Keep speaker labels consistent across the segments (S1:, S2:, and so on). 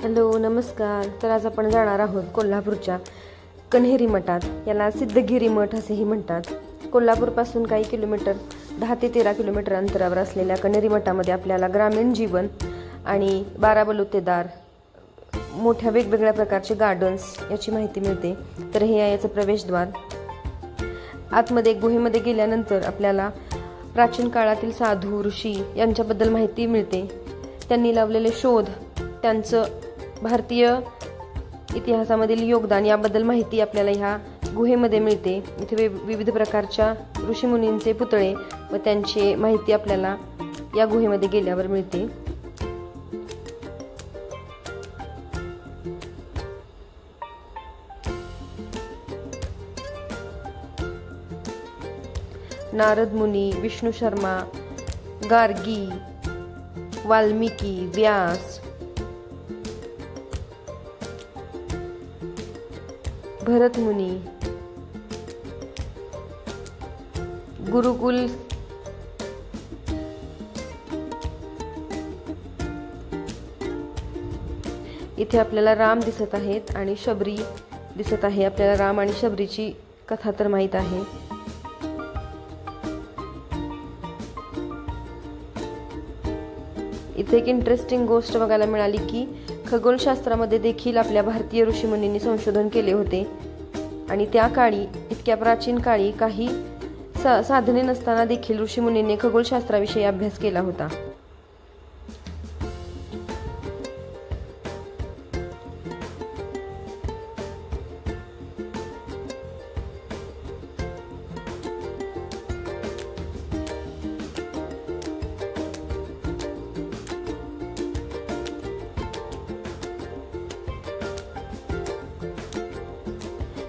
S1: Hello नमस्कार. तर आज आपण जाणार आहोत कोल्हापूरच्या कण्हेरी मठात. याला सिद्धगिरी मठ असेही म्हणतात. कोल्हापूरपासून काही किलोमीटर 10 ते 13 किलोमीटर अंतरावर असलेल्या कण्हेरी मठामध्ये आपल्याला ग्रामीण जीवन आणि 12 बलुतेदार, मोठ्या वेगवेगळ्या प्रकारचे गार्डन्स याची माहिती मिळते. तर हे आहे याचं प्रवेशद्वार. आतमध्ये गुहेमध्ये गेल्यानंतर आपल्याला प्राचीन काळातील साधू ऋषी यांच्याबद्दल माहिती मिळते. त्यांनी लावलेले शोध, त्यांचं भारतीय इतिहासामधील योगदान याबद्दल माहिती आपल्याला ह्या गुहेमध्ये मिळते. इथे विविध प्रकारच्या ऋषीमुनींचे पुतळे व त्यांची माहिती आपल्याला या गुहेमध्ये गेल्यावर मिळते. नारद मुनी, विष्णू शर्मा, गार्गी, वाल्मिकी, व्यास, भरत मुनी, गुरुकुल, इथे आपल्याला राम दिसत आहेत आणि शबरी दिसत आहे. आपल्याला राम आणि शबरीची कथा तर माहीत आहे. इथे एक इंटरेस्टिंग गोष्ट बघायला मिळाली की खगोलशास्त्रामध्ये देखील आपल्या भारतीय ऋषीमुनींनी संशोधन केले होते आणि त्या काळी, इतक्या प्राचीन काळी, काही साधने नसताना देखील ऋषीमुनींनी खगोलशास्त्राविषयी अभ्यास केला होता.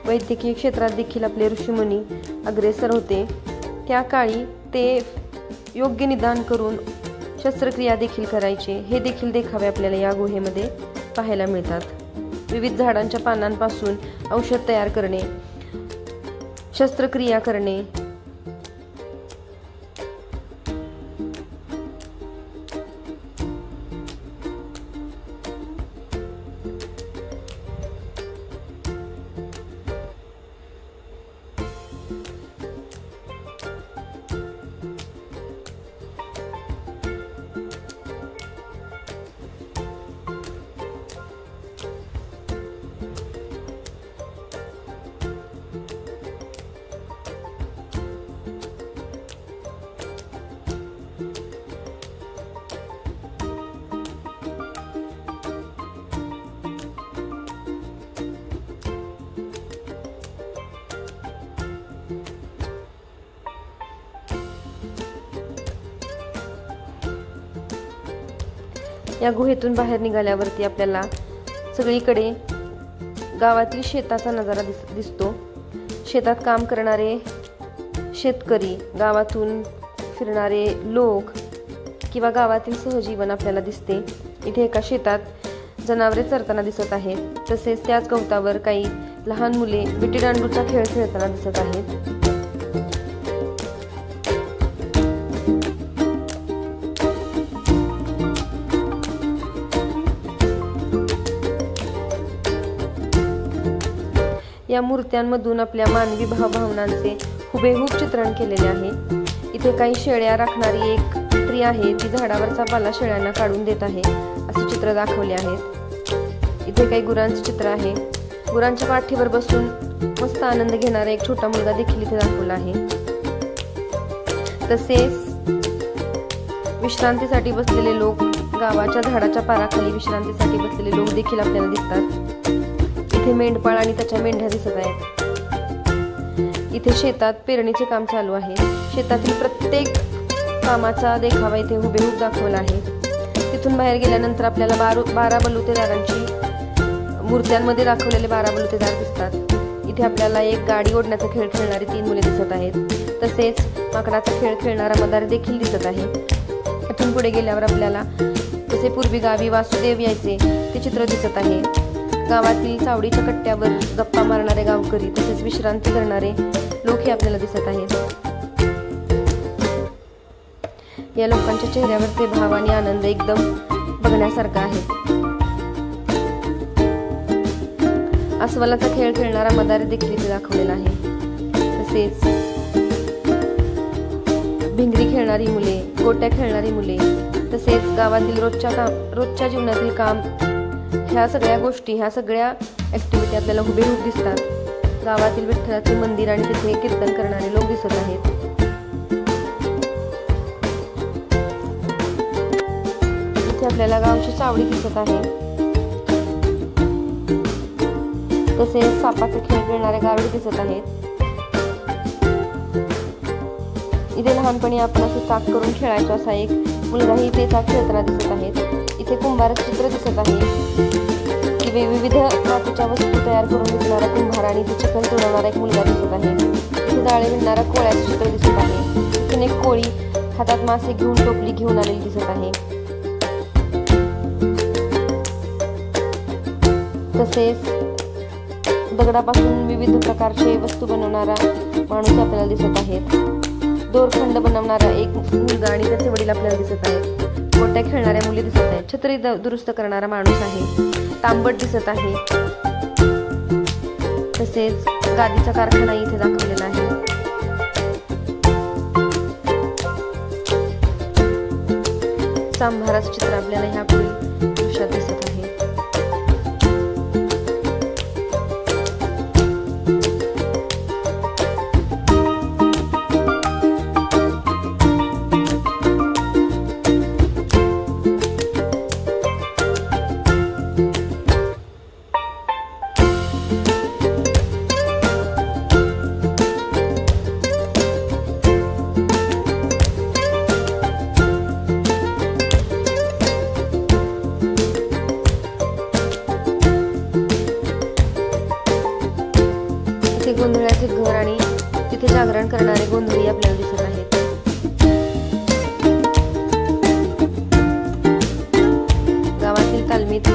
S1: वैद्यकीय क्षेत्रात देखील आपले ऋषीमुनी अग्रेसर होते. त्या काळी ते योग्य निदान करून शस्त्रक्रिया देखील करायचे. हे देखील देखावे आपल्याला या गुहेमध्ये पाहायला मिळतात. विविध झाडांच्या पानांपासून औषध तयार करणे, शस्त्रक्रिया करणे, या गुहेतून बाहेर निघाल्यावरती आपल्याला सगळीकडे गावातील शेताचा नजारा दिसतो. शेतात काम करणारे शेतकरी, गावातून फिरणारे लोक किंवा गावातील सहजीवन आपल्याला दिसते. इथे एका शेतात जनावरे चरताना दिसत आहेत. तसेच त्याच गवतावर काही लहान मुले विटीदांडूचा खेळ खेळताना दिसत आहेत. या मूर्त्यांमधून आपल्या मानवी भावभावनांचे हुबेहूब चित्रण केलेले आहे. इथे काही शेळ्या राखणारी एक स्त्री आहे. ती झाडावरचा पाला शेळ्यांना काढून देत आहे असे चित्र दाखवले आहेत. इथे काही गुरांचे चित्र आहे. गुरांच्या पाठीवर बसून मस्त आनंद घेणारा एक छोटा मुलगा देखील इथे दाखवला आहे. तसेच विश्रांतीसाठी बसलेले लोक, गावाच्या झाडाच्या पाराखाली विश्रांतीसाठी बसलेले लोक देखील आपल्याला दिसतात. इथे मेंढपाळ आणि त्याच्या मेंढ्या दिसत आहेत. इथे शेतात पेरणीचे काम चालू आहे. शेतातील प्रत्येक कामाचा देखावा इथे हुबेहूब दाखवला आहे. तिथून बाहेर गेल्यानंतर आपल्याला 12 बलुतेदारांची मूर्त्यांमध्ये दाखवलेले 12 बलुतेदार दिसतात. इथे आपल्याला एक गाडी ओढण्याचा खेळ खेळणारी 3 मुले दिसत आहेत. तसेच माकडाचा खेळ खेळणारा मदार देखील दिसत आहे. इथून पुढे गेल्यावर आपल्याला जसे पूर्वी गावी वासुदेव यायचे ते चित्र दिसत आहे. गावातील सावडीच्या कट्ट्यावर गप्पा मारणारे गावकरी, तसेच विश्रांती करणारे लोकही आपल्याला दिसत आहेत. या लोकांच्या चेहऱ्यावरचे भाव आणि आनंद एकदम बघण्यासारखा आहे. अस्वलाचा खेळ खेळणारा मदार देखील इथे दाखवलेला आहे. तसेच भिंगरी खेळणारी मुले, गोट्या खेळणारी मुले, तसेच गावातील रोजच्या जीवनातील काम, ह्या सगळ्या गोष्टी, ह्या सगळ्या ऍक्टिव्हिटी आपल्याला हुबेहूब दिसतात. गावातील विठ्ठलाचे मंदिर आणि तिथे कीर्तन करणारे लोक दिसत आहेत. इथे आपल्याला गावची चावडी दिसत आहे. तसेच सापाचे खेळ खेळणारे गारुड दिसत आहेत. इथे लहानपणी आपण असे चाक करून खेळायचो असा एक मुलगाही इथे चाक खेळताना दिसत आहेत. इथे कुंभाराचे चित्र दिसत आहे. विविध मातीच्या वस्तू तयार करून विकणारा कुंभार आणि इथे चिकन तोडवणारा एक मुलगा दिसत आहे. इथे जाळे विणणारा कोळ्याचे चित्र दिसत आहे. इथे एक कोळी हातात मासे घेऊन टोपली घेऊन आलेली दिसत आहे. तसेच दगडापासून विविध प्रकारचे वस्तू बनवणारा माणूस आपल्याला दिसत आहेत. दोरखंड बनवणारा एक मुलगा आणि त्याचे वडील आपल्याला दिसत आहेत. गोट्या खेळणाऱ्या मुली दिसत आहेत. छत्री दुरुस्त करणारा माणूस आहे. तांबट दिसत आहे. तसेच गादीचा कारखाना इथे दाखवलेला आहे. सांभाराचं चित्र आपल्याला ह्या पुढील दृश्यात दिसत आहे. गोंधळाचे घर आणि तिथे जागरण करणारे गोंधळी आपल्याला दिसत आहेत. गावातील तालमीत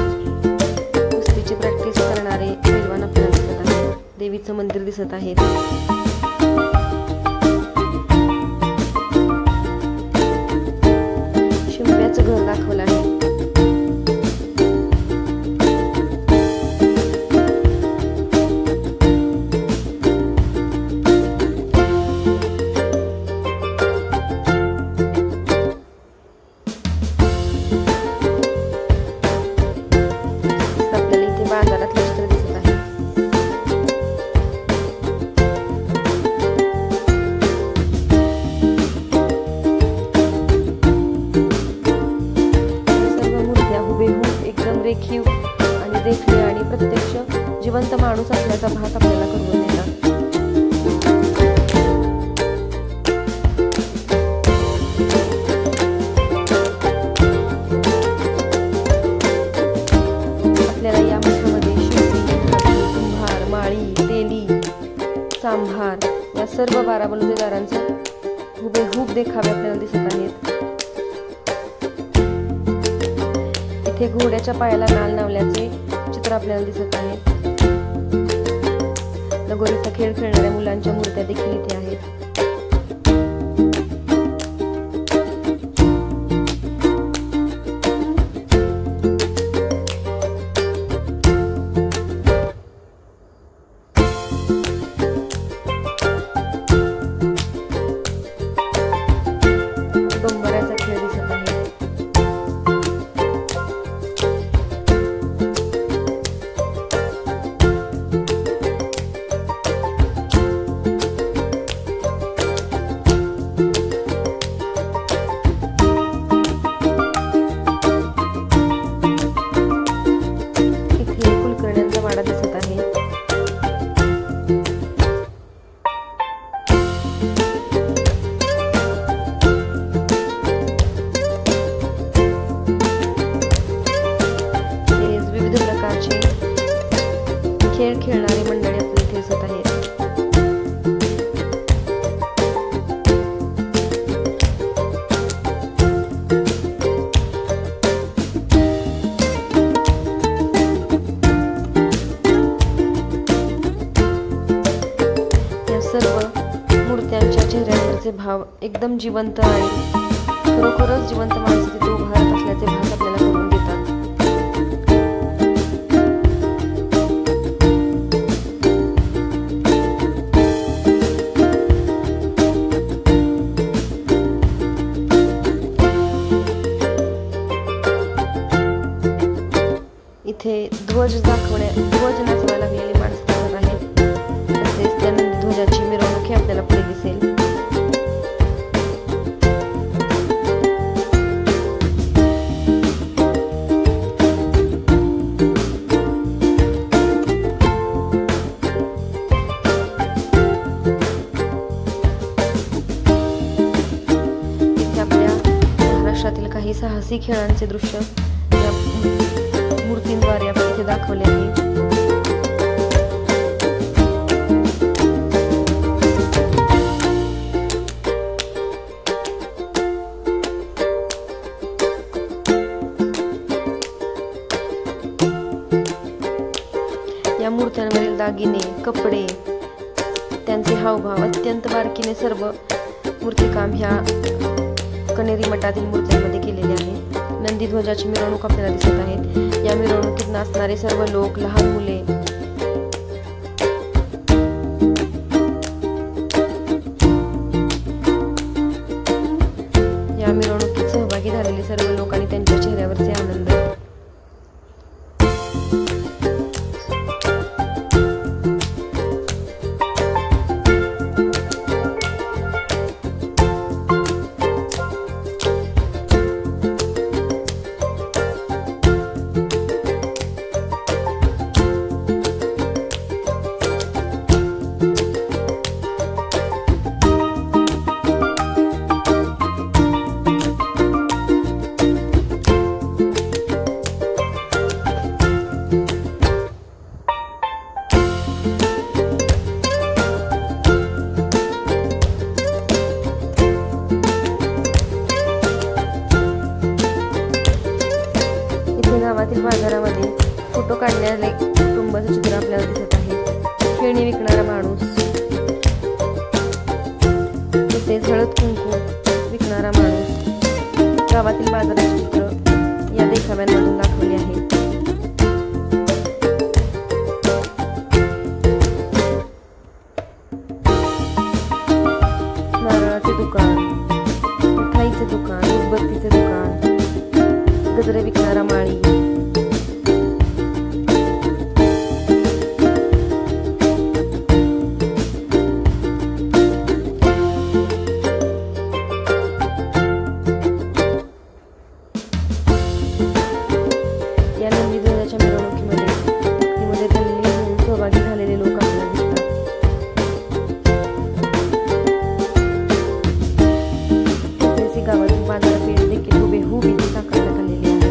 S1: कुस्तीची प्रॅक्टिस करणारे पैलवान आपल्याला दिसत आहेत. देवीचं मंदिर दिसत आहे. शिंप्याचं घर दाखवलं आहे. बाजारातलं चित्र दिसत आहे. सर्व मूर्त्या हुबेहूब एकदम रेखीव आणि देखणे आणि प्रत्यक्ष जिवंत माणूस असल्याचा भास आपल्याला करून देतात. सांभार या सर्व 12 बलुतेदारांचे हुबेहूब देखावे आपल्याला दिसत आहेत. इथे घोड्याच्या पायाला नाल नावल्याचे चित्र आपल्याला दिसत आहे. लगोरीचा खेळ खेळणाऱ्या मुलांच्या मूर्त्या देखील इथे आहेत. डोंबराचा खेळ दिसत आहे. इथे कुलकर्ण्यांचा वाडा दिसत आहे. खेळ खेळणारे मंडळी आपल्या इथे दिसत आहेत. या सर्व मूर्त्यांच्या चेहऱ्यावरचे भाव एकदम जिवंत आणि खरोखरच जिवंत माणसं तिथे उभारत असल्याचे भास आपल्याला करून देतात. इथे ध्वज नाचवायला लागलेली माणसं दिसत आहेत. तसेच त्या नंदी ध्वजाची मिरवणूक ही आपल्याला पुढे दिसेल. काही साहसी खेळांचे दृश्य या मूर्तींद्वारे आपण इथे दाखवले आहे. या मूर्त्यांवरील दागिने, कपडे, त्यांचे हावभाव अत्यंत बारकीने सर्व मूर्तिकाम ह्या कनेरी मठातील मूर्त्यांमध्ये केलेले आहे. नंदी ध्वजाची मिरवणूक आपल्याला दिसत आहे. या मिरवणुकीत नाचणारे सर्व लोक, लहान मुले, या मिरवणुकीत सहभागी झालेले सर्व लोक आणि त्यांच्या चेहऱ्यावरचे आनंद. गावातील बाजारामध्ये फोटो काढण्याचे कुटुंबाचे चित्र आपल्याला दिसत आहे. खेळणी विकणारा माणूस, तसेच हळद कुंकू विकणारा माणूस. गावातील बाजाराचे चित्र या देखाव्यांमधून दाखवले आहे. नारळाचे दुकान, मिठाईचे दुकान, उदबत्तीचे दुकान, गजरे विकणारा माळी, या नंदी ध्वजाच्या मिरवणुकीमध्ये भक्तीमध्ये तल्लीन होऊन सहभागी झालेले लोक आपल्याला दिसतात. तसेच गावातील बाजारपेठ देखील हुबेहूब इथे साकारण्यात आलेली आहे.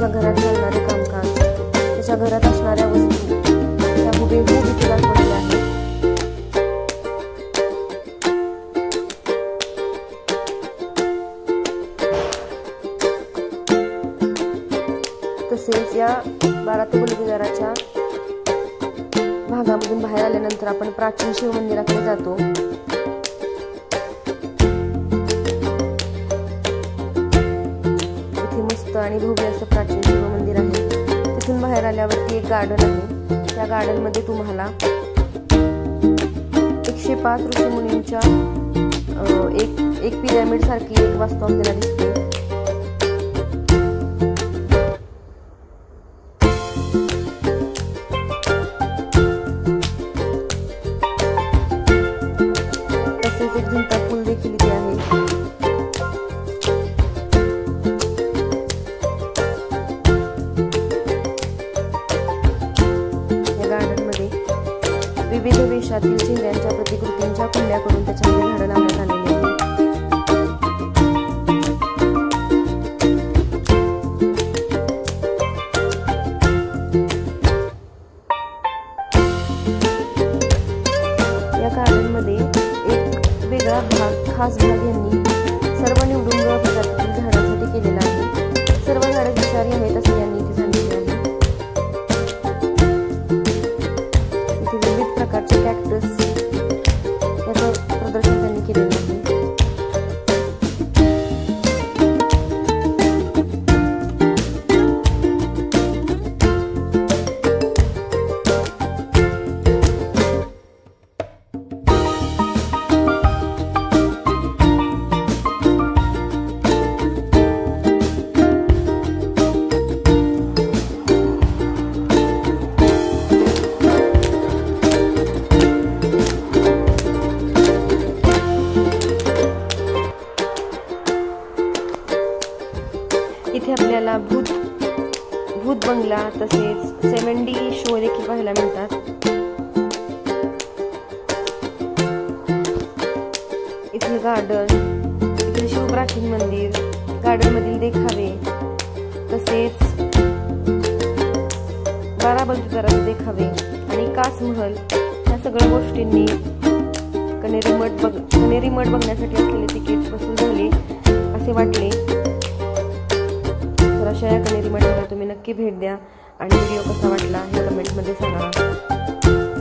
S1: त्याच्या घरात चालणारे कामकाज, त्याच्या घरात असणाऱ्या वस्तू त्या हुबेहूब इथे दाखवलेल्या आहेत. तसेच या बारा ते बलुतेदाराच्या भागामधून बाहेर आल्यानंतर आपण प्राचीन शिव मंदिराकडे जातो. इथे मस्त आणि भव्य असं प्राचीन शिव मंदिर आहे. तिथून बाहेर आल्यावरती एक गार्डन आहे. त्या गार्डन मध्ये तुम्हाला 105 ऋषीमुनींच्या एक पिरॅमिड सारखी एक वास्तू आपल्याला दिसते. तसेच एक झुलता पूल देखील इथे आहे. या गार्डन मध्ये विविध वेशातील चेहऱ्यांच्या प्रतिकृतींच्या कुंड्या करून त्याच्यामध्ये झाडं लावण्यात आलेली आहेत. या गार्डन मध्ये एक वेगळा खास भाग यांनी सर्व निवडुंग प्रजातीतील झाडांसाठी केलेला आहे. सर्व झाडे विषारी आहेत असे यांनी इथे सांगितले आहे. इथे विविध प्रकारचे कॅक्टस याचं प्रदर्शन त्यांनी केलेलं आहे. इथे आपल्याला भूत बंगला तसेच 7D शो देखील पाहायला मिळतात. इथे गार्डन, इथे शिवप्राचीन मंदिर, गार्डन मधील देखावे तसेच 12 बलुतेदाराचे देखावे आणि कास महल या सगळ्या गोष्टींनी कनेरी मठ बघण्यासाठी असलेले तिकीट वसूल झाले असे वाटले. तर अशा या कनेरी मठाला तुम्ही नक्की भेट द्या आणि व्हिडिओ कसा वाटला हे कमेंटमध्ये सांगा.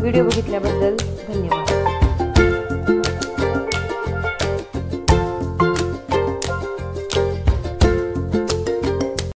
S1: व्हिडिओ बघितल्याबद्दल धन्यवाद.